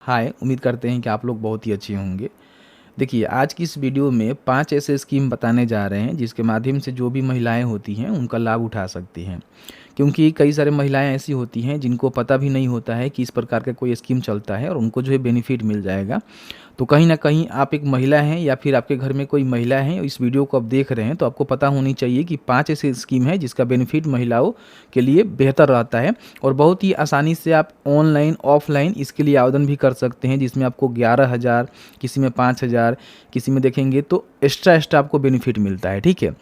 हाय, उम्मीद करते हैं कि आप लोग बहुत ही अच्छे होंगे। देखिए, आज की इस वीडियो में 5 ऐसे स्कीम बताने जा रहे हैं जिसके माध्यम से जो भी महिलाएँ होती हैं उनका लाभ उठा सकती हैं। क्योंकि कई सारी महिलाएँ ऐसी होती हैं जिनको पता भी नहीं होता है कि इस प्रकार का कोई स्कीम चलता है और उनको जो है बेनिफिट मिल जाएगा। तो कहीं न कहीं आप एक महिला हैं या फिर आपके घर में कोई महिला है, इस वीडियो को आप देख रहे हैं तो आपको पता होनी चाहिए कि 5 ऐसी स्कीम है जिसका बेनिफिट महिलाओं के लिए बेहतर रहता है और बहुत ही आसानी से आप ऑनलाइन, ऑफलाइन इसके लिए आवेदन भी कर सकते हैं, जिसमें आपको 11,000, किसी में 5,000, किसी में देखेंगे तो एक्स्ट्रा आपको बेनिफिट मिलता है। ठीक है?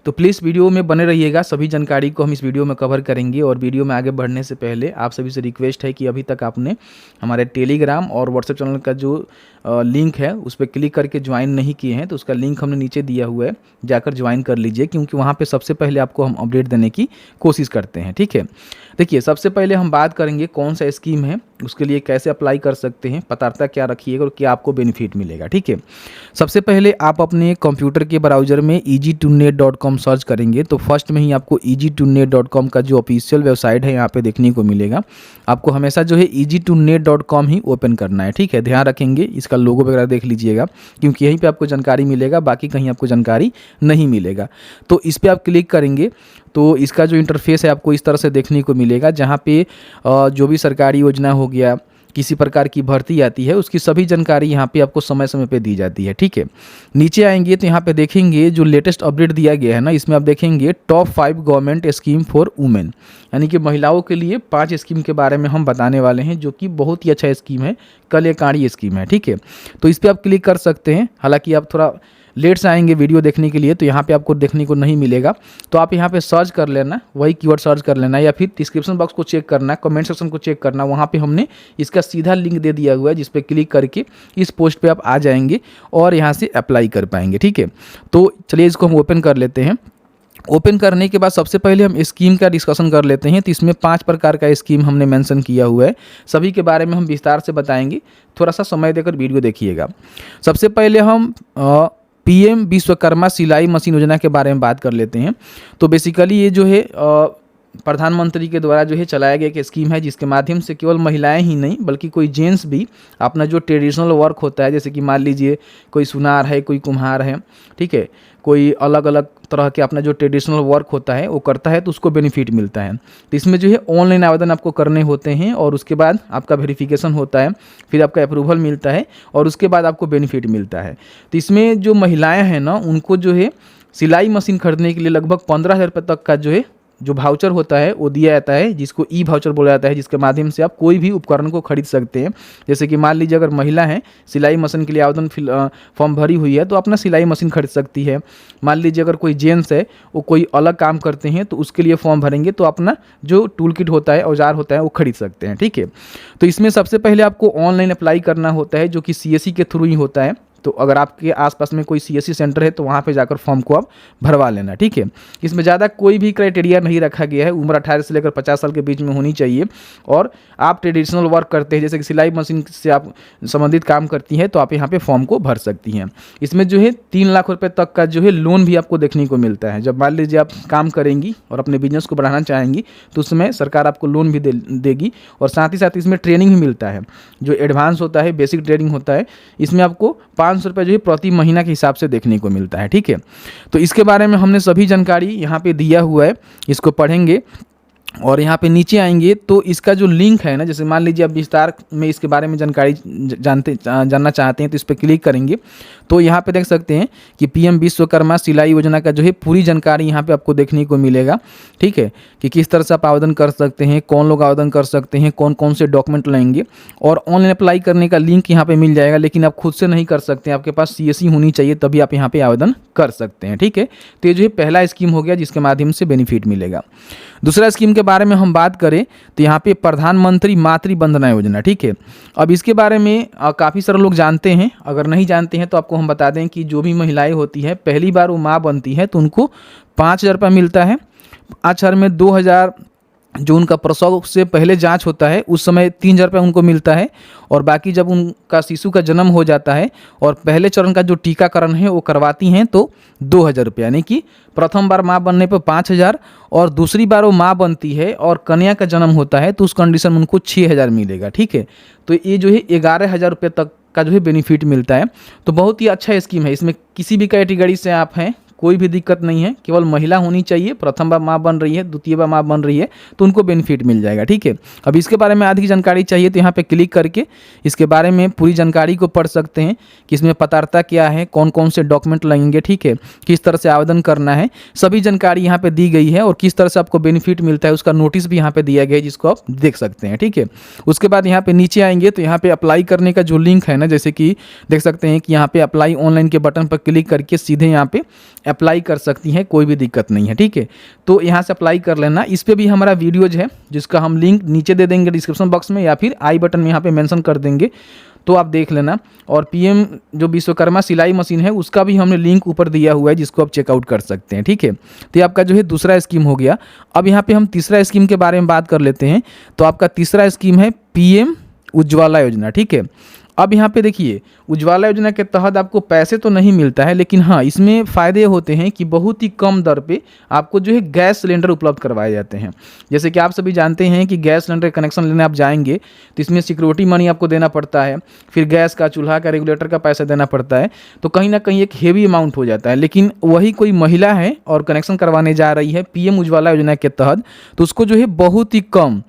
तो प्लीज़ वीडियो में बने रहिएगा, सभी जानकारी को हम इस वीडियो में कवर करेंगे। और वीडियो में आगे बढ़ने से पहले आप सभी से रिक्वेस्ट है कि अभी तक आपने हमारे टेलीग्राम और व्हाट्सएप चैनल का जो लिंक है उस पर क्लिक करके ज्वाइन नहीं किए हैं तो उसका लिंक हमने नीचे दिया हुआ है, जाकर ज्वाइन कर लीजिए, क्योंकि वहाँ पे सबसे पहले आपको हम अपडेट देने की कोशिश करते हैं। ठीक है? देखिए, सबसे पहले हम बात करेंगे कौन सा स्कीम है, उसके लिए कैसे अप्लाई कर सकते हैं, पात्रता क्या रखिएगा और क्या आपको बेनिफिट मिलेगा। ठीक है? सबसे पहले आप अपने कंप्यूटर के ब्राउज़र में easytonet.com सर्च करेंगे तो फर्स्ट में ही आपको easytonet.com का जो ऑफिशियल वेबसाइट है यहाँ पे देखने को मिलेगा। आपको हमेशा जो है easytonet.com ही ओपन करना है। ठीक है? ध्यान रखेंगे, इसका लोगो वगैरह देख लीजिएगा, क्योंकि यहीं पे आपको जानकारी मिलेगा, बाकी कहीं आपको जानकारी नहीं मिलेगा। तो इस पर आप क्लिक करेंगे तो इसका जो इंटरफेस है आपको इस तरह से देखने को मिलेगा, जहाँ पे जो भी सरकारी योजना हो गया, किसी प्रकार की भर्ती आती है, उसकी सभी जानकारी यहाँ पे आपको समय समय पे दी जाती है। ठीक है? नीचे आएंगे तो यहाँ पे देखेंगे जो लेटेस्ट अपडेट दिया गया है ना, इसमें आप देखेंगे top 5 government scheme for women, यानी कि महिलाओं के लिए 5 स्कीम के बारे में हम बताने वाले हैं, जो कि बहुत ही अच्छा स्कीम है, कल्याणकारी स्कीम है। ठीक है? तो इस पर आप क्लिक कर सकते हैं। हालांकि आप थोड़ा लेट से आएंगे वीडियो देखने के लिए तो यहाँ पे आपको देखने को नहीं मिलेगा, तो आप यहाँ पे सर्च कर लेना, वही कीवर्ड सर्च कर लेना, या फिर डिस्क्रिप्शन बॉक्स को चेक करना, कमेंट सेक्शन को चेक करना, वहाँ पे हमने इसका सीधा लिंक दे दिया हुआ है, जिस पे क्लिक करके इस पोस्ट पे आप आ जाएंगे और यहाँ से अप्लाई कर पाएंगे। ठीक है? तो चलिए इसको हम ओपन कर लेते हैं। ओपन करने के बाद सबसे पहले हम स्कीम का डिस्कशन कर लेते हैं। तो इसमें 5 प्रकार का स्कीम हमने मेंशन किया हुआ है, सभी के बारे में हम विस्तार से बताएंगे, थोड़ा सा समय देकर वीडियो देखिएगा। सबसे पहले हम पीएम विश्वकर्मा सिलाई मशीन योजना के बारे में बात कर लेते हैं। तो बेसिकली ये जो है प्रधानमंत्री के द्वारा जो है चलाया गया एक स्कीम है, जिसके माध्यम से केवल महिलाएं ही नहीं बल्कि कोई जेंट्स भी अपना जो ट्रेडिशनल वर्क होता है, जैसे कि मान लीजिए कोई सुनार है, कोई कुम्हार है, ठीक है, कोई अलग अलग तरह के अपना जो ट्रेडिशनल वर्क होता है वो करता है, तो उसको बेनिफिट मिलता है। तो इसमें जो है ऑनलाइन आवेदन आपको करने होते हैं और उसके बाद आपका वेरिफिकेशन होता है, फिर आपका अप्रूवल मिलता है और उसके बाद आपको बेनिफिट मिलता है। तो इसमें जो महिलाएं हैं ना, उनको जो है सिलाई मशीन खरीदने के लिए लगभग 15,000 रुपये तक का जो भाउचर होता है वो दिया जाता है, जिसको ई भाउचर बोला जाता है, जिसके माध्यम से आप कोई भी उपकरण को खरीद सकते हैं। जैसे कि मान लीजिए अगर महिला है, सिलाई मशीन के लिए आवेदन फॉर्म भरी हुई है, तो अपना सिलाई मशीन खरीद सकती है। मान लीजिए अगर कोई जेंट्स है, वो कोई अलग काम करते हैं, तो उसके लिए फॉर्म भरेंगे तो अपना जो टूल किट होता है, औजार होता है, वो खरीद सकते हैं। ठीक है? तो इसमें सबसे पहले आपको ऑनलाइन अप्लाई करना होता है, जो कि CSC के थ्रू ही होता है। तो अगर आपके आसपास में कोई CSC सेंटर है तो वहाँ पे जाकर फॉर्म को आप भरवा लेना। ठीक है? इसमें ज़्यादा कोई भी क्राइटेरिया नहीं रखा गया है, उम्र 18 से लेकर 50 साल के बीच में होनी चाहिए और आप ट्रेडिशनल वर्क करते हैं, जैसे कि सिलाई मशीन से आप संबंधित काम करती हैं, तो आप यहाँ पे फॉर्म को भर सकती हैं। इसमें जो है 3 लाख रुपये तक का जो है लोन भी आपको देखने को मिलता है। जब मान लीजिए आप काम करेंगी और अपने बिजनेस को बढ़ाना चाहेंगी तो उसमें सरकार आपको लोन भी देगी और साथ ही साथ इसमें ट्रेनिंग भी मिलता है, जो एडवांस होता है, बेसिक ट्रेनिंग होता है, इसमें आपको 500 रुपये जो है प्रति महीना के हिसाब से देखने को मिलता है। ठीक है? तो इसके बारे में हमने सभी जानकारी यहाँ पे दिया हुआ है, इसको पढ़ेंगे और यहाँ पे नीचे आएंगे तो इसका जो लिंक है ना, जैसे मान लीजिए आप विस्तार में इसके बारे में जानकारी जानना चाहते हैं तो इस पर क्लिक करेंगे तो यहाँ पे देख सकते हैं कि पीएम विश्वकर्मा सिलाई योजना का जो है पूरी जानकारी यहाँ पे आपको देखने को मिलेगा। ठीक है? कि किस तरह से आप आवेदन कर सकते हैं, कौन लोग आवेदन कर सकते हैं, कौन कौन से डॉक्यूमेंट लेंगे, और ऑनलाइन अप्लाई करने का लिंक यहाँ पे मिल जाएगा। लेकिन आप खुद से नहीं कर सकते, आपके पास CSC होनी चाहिए, तभी आप यहाँ पे आवेदन कर सकते हैं। ठीक है? तो ये जो है पहला स्कीम हो गया जिसके माध्यम से बेनिफिट मिलेगा। दूसरा स्कीम के बारे में हम बात करें तो यहाँ पे प्रधानमंत्री मातृ वंदना योजना। ठीक है? अब इसके बारे में काफ़ी सारे लोग जानते हैं, अगर नहीं जानते हैं तो आपको हम बता दें कि जो भी महिलाएं होती हैं, पहली बार वो माँ बनती है तो उनको 5,000 रुपये मिलता है। 5 साल में 2,000 जो उनका प्रसव से पहले जांच होता है उस समय 3,000 रुपये उनको मिलता है, और बाकी जब उनका शिशु का जन्म हो जाता है और पहले चरण का जो टीकाकरण है वो करवाती हैं तो 2,000 रुपये, यानी कि प्रथम बार माँ बनने पर 5,000 और दूसरी बार वो माँ बनती है और कन्या का जन्म होता है तो उस कंडीशन में उनको 6,000 मिलेगा। ठीक है, तो ये जो है 11,000 रुपये तक का जो है बेनिफिट मिलता है। तो बहुत ही अच्छा स्कीम है। इसमें किसी भी कैटेगरी से आप हैं कोई भी दिक्कत नहीं है, केवल महिला होनी चाहिए, प्रथम बार माँ बन रही है, द्वितीय बार माँ बन रही है तो उनको बेनिफिट मिल जाएगा। ठीक है, अब इसके बारे में अधिक जानकारी चाहिए तो यहाँ पे क्लिक करके इसके बारे में पूरी जानकारी को पढ़ सकते हैं कि इसमें पात्रता क्या है, कौन कौन से डॉक्यूमेंट लगेंगे, ठीक है, किस तरह से आवेदन करना है, सभी जानकारी यहाँ पे दी गई है और किस तरह से आपको बेनिफिट मिलता है उसका नोटिस भी यहाँ पे दिया गया है जिसको आप देख सकते हैं। ठीक है, उसके बाद यहाँ पे नीचे आएंगे तो यहाँ पे अप्लाई करने का जो लिंक है ना, जैसे कि देख सकते हैं कि यहाँ पे अप्लाई ऑनलाइन के बटन पर क्लिक करके सीधे यहाँ पे अप्लाई कर सकती हैं, कोई भी दिक्कत नहीं है। ठीक है, तो यहाँ से अप्लाई कर लेना। इस पर भी हमारा वीडियोज है जिसका हम लिंक नीचे दे देंगे डिस्क्रिप्शन बॉक्स में या फिर आई बटन में यहाँ पे मेंशन कर देंगे तो आप देख लेना। और पीएम जो विश्वकर्मा सिलाई मशीन है उसका भी हमने लिंक ऊपर दिया हुआ है जिसको आप चेकआउट कर सकते हैं। ठीक है, तो ये आपका जो है दूसरा स्कीम हो गया। अब यहाँ पे हम तीसरा स्कीम के बारे में बात कर लेते हैं। तो आपका तीसरा स्कीम है पीएम उज्ज्वला योजना। ठीक है, अब यहाँ पे देखिए उज्ज्वला योजना के तहत आपको पैसे तो नहीं मिलता है, लेकिन हाँ इसमें फ़ायदे होते हैं कि बहुत ही कम दर पे आपको जो है गैस सिलेंडर उपलब्ध करवाए जाते हैं। जैसे कि आप सभी जानते हैं कि गैस सिलेंडर कनेक्शन लेने आप जाएंगे तो इसमें सिक्योरिटी मनी आपको देना पड़ता है, फिर गैस का, चूल्हा का, रेगुलेटर का पैसा देना पड़ता है, तो कहीं ना कहीं एक हेवी अमाउंट हो जाता है। लेकिन वही कोई महिला है और कनेक्शन करवाने जा रही है पीएम उज्ज्वला योजना के तहत तो उसको जो है बहुत ही कम,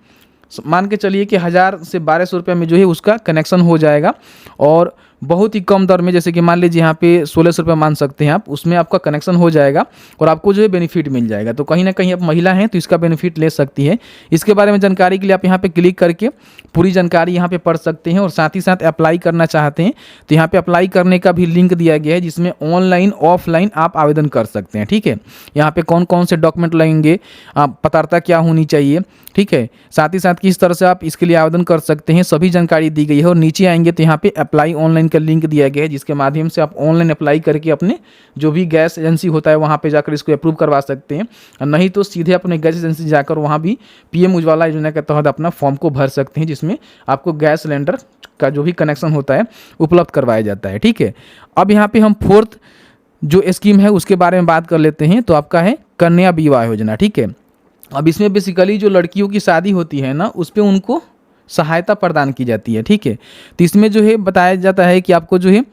मान के चलिए कि 1,000 से 1,200 रुपये में जो है उसका कनेक्शन हो जाएगा और बहुत ही कम दर में, जैसे कि मान लीजिए यहाँ पे 1,600 रुपये मान सकते हैं आप, उसमें आपका कनेक्शन हो जाएगा और आपको जो है बेनिफिट मिल जाएगा। तो कहीं ना कहीं आप महिला हैं तो इसका बेनिफिट ले सकती है। इसके बारे में जानकारी के लिए आप यहाँ पे क्लिक करके पूरी जानकारी यहाँ पे पढ़ सकते हैं और साथ ही साथ अप्लाई करना चाहते हैं तो यहाँ पे अप्लाई करने का भी लिंक दिया गया है जिसमें ऑनलाइन ऑफलाइन आप आवेदन कर सकते हैं। ठीक है, यहाँ पे कौन कौन से डॉक्यूमेंट लगेंगे, पात्रता क्या होनी चाहिए, ठीक है, साथ ही साथ किस तरह से आप इसके लिए आवेदन कर सकते हैं, सभी जानकारी दी गई है। और नीचे आएंगे तो यहाँ पे अप्लाई ऑनलाइन का लिंक दिया गया है जिसके माध्यम से आप ऑनलाइन अप्लाई करके अपने जो भी गैस एजेंसी होता है वहाँ पे जाकर इसको अप्रूव करवा सकते हैं, और नहीं तो सीधे अपने गैस एजेंसी जाकर वहाँ भी पीएम उज्ज्वला योजना के तहत अपना फॉर्म को भर सकते हैं जिसमें आपको गैस सिलेंडर का जो भी कनेक्शन होता है उपलब्ध करवाया जाता है। ठीक है, अब यहाँ पे हम फोर्थ जो स्कीम है उसके बारे में बात कर लेते हैं। तो आपका है कन्या विवाह योजना। ठीक है, अब इसमें बेसिकली जो लड़कियों की शादी होती है ना उस पर उनको सहायता प्रदान की जाती है। ठीक है, तो इसमें जो है बताया जाता है कि आपको जो है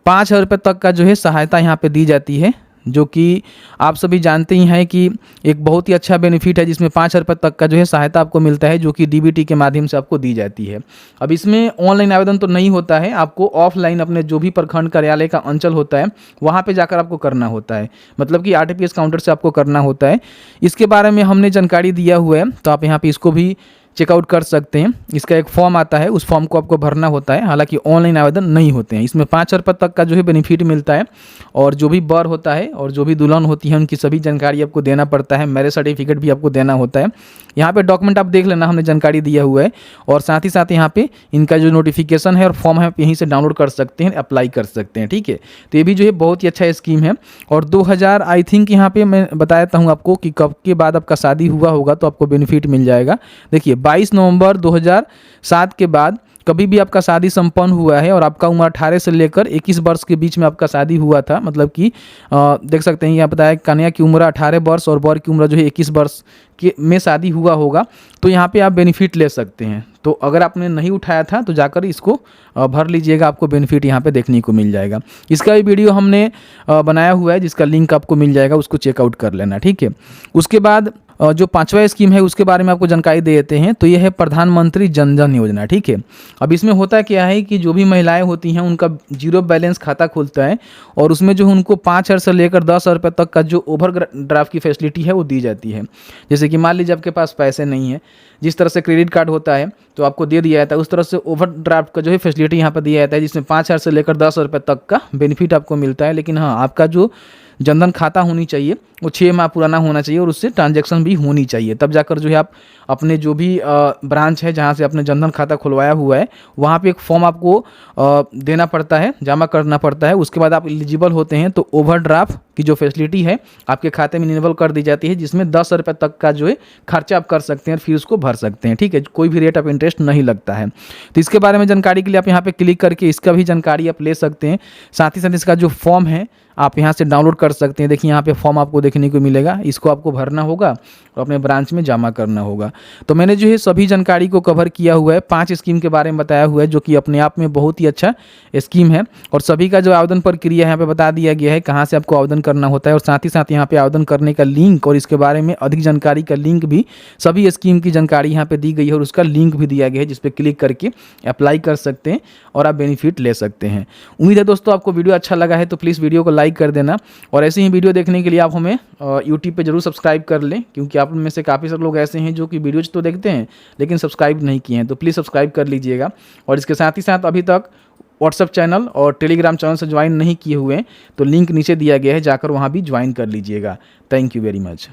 5,000 रुपये तक का जो है सहायता यहाँ पे दी जाती है, जो कि आप सभी जानते ही हैं कि एक बहुत ही अच्छा बेनिफिट है जिसमें 5,000 रुपये तक का जो है सहायता आपको मिलता है जो कि डीबीटी के माध्यम से आपको दी जाती है। अब इसमें ऑनलाइन आवेदन तो नहीं होता है, आपको ऑफलाइन अपने जो भी प्रखंड कार्यालय का अंचल होता है वहाँ पे जाकर आपको करना होता है, मतलब कि आरटीपीएस काउंटर से आपको करना होता है। इसके बारे में हमने जानकारी दिया हुआ है तो आप यहाँ पर इसको भी चेकआउट कर सकते हैं। इसका एक फॉर्म आता है, उस फॉर्म को आपको भरना होता है, हालांकि ऑनलाइन आवेदन नहीं होते हैं। इसमें 5,000 रुपये तक का जो है बेनिफिट मिलता है और जो भी बर होता है और जो भी दुल्हन होती है उनकी सभी जानकारी आपको देना पड़ता है, मैरिज सर्टिफिकेट भी आपको देना होता है। यहाँ पे डॉक्यूमेंट आप देख लेना, हमने जानकारी दिया हुआ है और साथ ही साथ यहाँ पे इनका जो नोटिफिकेशन है और फॉर्म है आप यहीं से डाउनलोड कर सकते हैं, अप्लाई कर सकते हैं। ठीक है, तो ये भी जो है बहुत ही अच्छा स्कीम है। और 2,000 आई थिंक यहाँ पे मैं बताता हूँ आपको कि कब के बाद आपका शादी हुआ होगा तो आपको बेनिफिट मिल जाएगा। देखिए 22 नवंबर 2007 के बाद कभी भी आपका शादी संपन्न हुआ है और आपका उम्र 18 से लेकर 21 वर्ष के बीच में आपका शादी हुआ था, मतलब कि देख सकते हैं यहाँ बताया कन्या की उम्र 18 वर्ष और वर की उम्र जो है 21 वर्ष के में शादी हुआ होगा तो यहाँ पे आप बेनिफिट ले सकते हैं। तो अगर आपने नहीं उठाया था तो जाकर इसको भर लीजिएगा, आपको बेनिफिट यहाँ पे देखने को मिल जाएगा। इसका भी वीडियो हमने बनाया हुआ है जिसका लिंक आपको मिल जाएगा, उसको चेकआउट कर लेना। ठीक है, उसके बाद जो 5वां स्कीम है उसके बारे में आपको जानकारी दे देते हैं। तो ये है प्रधानमंत्री जन धन योजना। ठीक है, अब इसमें होता क्या है कि जो भी महिलाएं होती हैं उनका जीरो बैलेंस खाता खुलता है और उसमें जो उनको 5,000 से लेकर 10,000 रुपये तक का जो ओवर ड्राफ्ट की फैसिलिटी है वो दी जाती है। जैसे कि मान लीजिए आपके पास पैसे नहीं है, जिस तरह से क्रेडिट कार्ड होता है तो आपको दे दिया जाता है, उस तरह से ओवर ड्राफ्ट का जो है फैसिलिटी यहाँ पर दिया जाता है जिसमें 5,000 से लेकर 10,000 रुपये तक का बेनिफिट आपको मिलता है। लेकिन हाँ, आपका जो जनधन खाता होनी चाहिए वो 6 माह पुराना होना चाहिए और उससे ट्रांजैक्शन भी होनी चाहिए, तब जाकर जो है आप अपने जो भी ब्रांच है जहाँ से अपने जनधन खाता खुलवाया हुआ है वहाँ पे एक फॉर्म आपको देना पड़ता है, जमा करना पड़ता है। उसके बाद आप एलिजिबल होते हैं तो ओवरड्राफ्ट की जो फैसिलिटी है आपके खाते में इनेबल कर दी जाती है, जिसमें 10 रुपये तक का जो है खर्चा आप कर सकते हैं और फिर उसको भर सकते हैं। ठीक है, कोई भी रेट ऑफ इंटरेस्ट नहीं लगता है। तो इसके बारे में जानकारी के लिए आप यहाँ पे क्लिक करके इसका भी जानकारी आप ले सकते हैं। साथ ही साथ इसका जो फॉर्म है आप यहाँ से डाउनलोड कर सकते हैं। देखिए यहाँ पे फॉर्म आपको देखने को मिलेगा, इसको आपको भरना होगा और अपने ब्रांच में जमा करना होगा। तो मैंने जो है सभी जानकारी को कवर किया हुआ है, 5 स्कीम के बारे में बताया हुआ है जो कि अपने आप में बहुत ही अच्छा स्कीम है। और सभी का जो आवेदन प्रक्रिया है यहाँ पे बता दिया गया है, कहाँ से आपको आवेदन करना होता है। और साथ ही साथ यहाँ पे आवेदन करने का लिंक और इसके बारे में अधिक जानकारी का लिंक भी, सभी स्कीम की जानकारी यहाँ पे दी गई है और उसका लिंक भी दिया गया है जिस पे क्लिक करके अप्लाई कर सकते हैं और आप बेनिफिट ले सकते हैं। उम्मीद है दोस्तों आपको वीडियो अच्छा लगा है तो प्लीज़ वीडियो को लाइक कर देना और ऐसे ही वीडियो देखने के लिए आप हमें यूट्यूब पे जरूर सब्सक्राइब कर लें, क्योंकि आप में से काफ़ी सारे लोग ऐसे हैं जो कि वीडियोज तो देखते हैं लेकिन सब्सक्राइब नहीं किए हैं, तो प्लीज़ सब्सक्राइब कर लीजिएगा। और इसके साथ ही साथ अभी तक व्हाट्सअप चैनल और टेलीग्राम चैनल से ज्वाइन नहीं किए हुए हैं तो लिंक नीचे दिया गया है, जाकर वहाँ भी ज्वाइन कर लीजिएगा। Thank you very much.